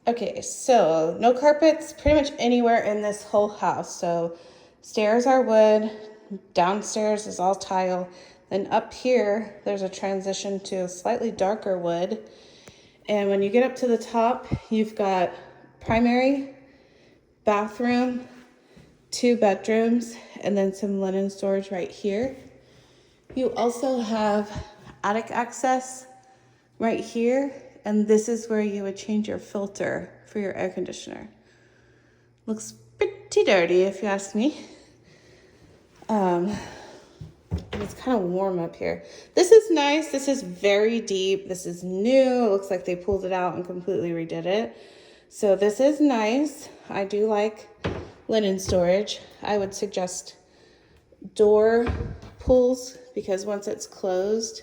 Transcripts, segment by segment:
Okay, so no carpets pretty much anywhere in this whole house. So stairs are wood, downstairs is all tile. Then up here, there's a transition to a slightly darker wood. And when you get up to the top, you've got primary, bathroom, 2 bedrooms, and then some linen storage right here. You also have attic access right here, and this is where you would change your filter for your air conditioner. Looks pretty dirty if you ask me. It's kind of warm up here. This is nice. This is very deep. This is new. It looks like they pulled it out and completely redid it. So this is nice. I do like linen storage. I would suggest door pulls because once it's closed,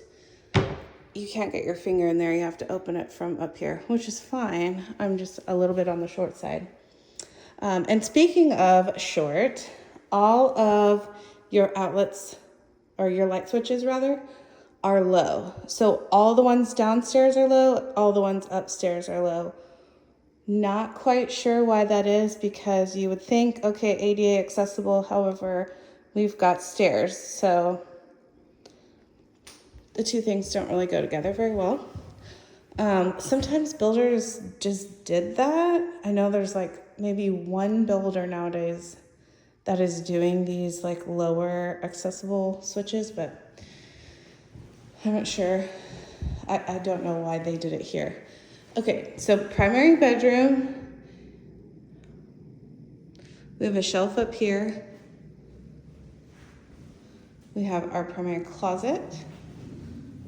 you can't get your finger in there. You have to open it from up here, which is fine. I'm just a little bit on the short side. And speaking of short, all of your outlets, or your light switches rather, are low. So all the ones downstairs are low, all the ones upstairs are low. Not quite sure why that is, because you would think, okay, ADA accessible, however, we've got stairs. So the two things don't really go together very well. Sometimes builders just did that. I know there's like maybe one builder nowadays that is doing these like lower accessible switches, but I'm not sure. I don't know why they did it here. Okay, so primary bedroom. We have a shelf up here. We have our primary closet,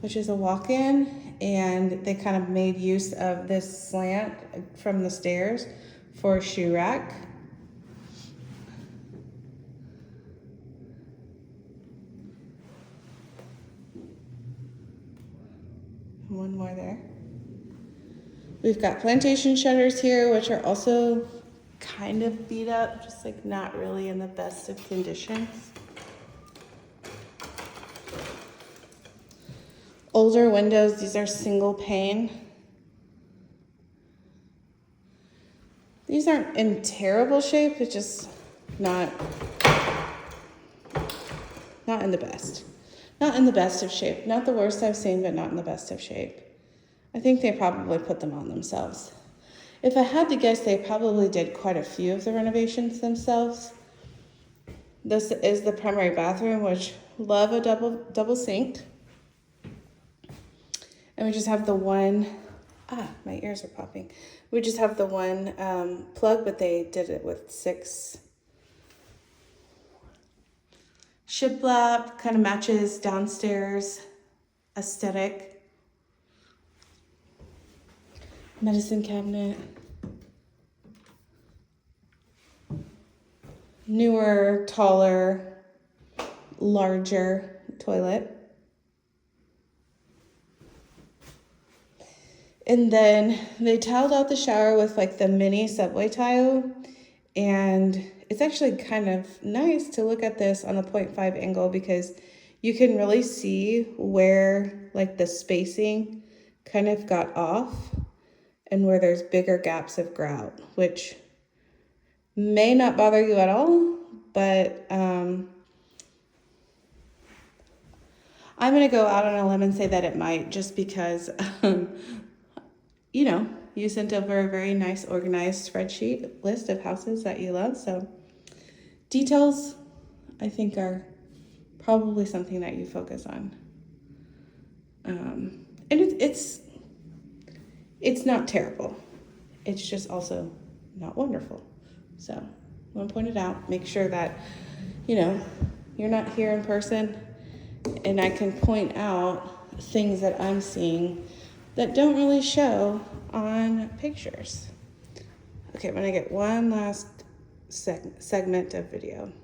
which is a walk-in, and they kind of made use of this slant from the stairs for a shoe rack. One more there. We've got plantation shutters here, which are also kind of beat up, just like not really in the best of conditions. Older windows, these are single pane. These aren't in terrible shape, it's just not in the best. Not in the best of shape. Not the worst I've seen, but not in the best of shape. I think they probably put them on themselves. If I had to guess, they probably did quite a few of the renovations themselves. This is the primary bathroom, which love a double sink. And we just have the one, my ears are popping. We just have the one plug, but they did it with 6 shiplap, kind of matches downstairs aesthetic. Medicine cabinet. Newer, taller, larger toilet. And then they tiled out the shower with like the mini subway tile. And it's actually kind of nice to look at this on a 0.5 angle because you can really see where like the spacing kind of got off and where there's bigger gaps of grout, which may not bother you at all, but I'm gonna go out on a limb and say that it might, just because you know, you sent over a very nice organized spreadsheet list of houses that you love. So details, I think, are probably something that you focus on. And it's not terrible. It's just also not wonderful. So I want to point it out, make sure that, you know, you're not here in person and I can point out things that I'm seeing that don't really show on pictures. Okay, I'm gonna get one last segment of video.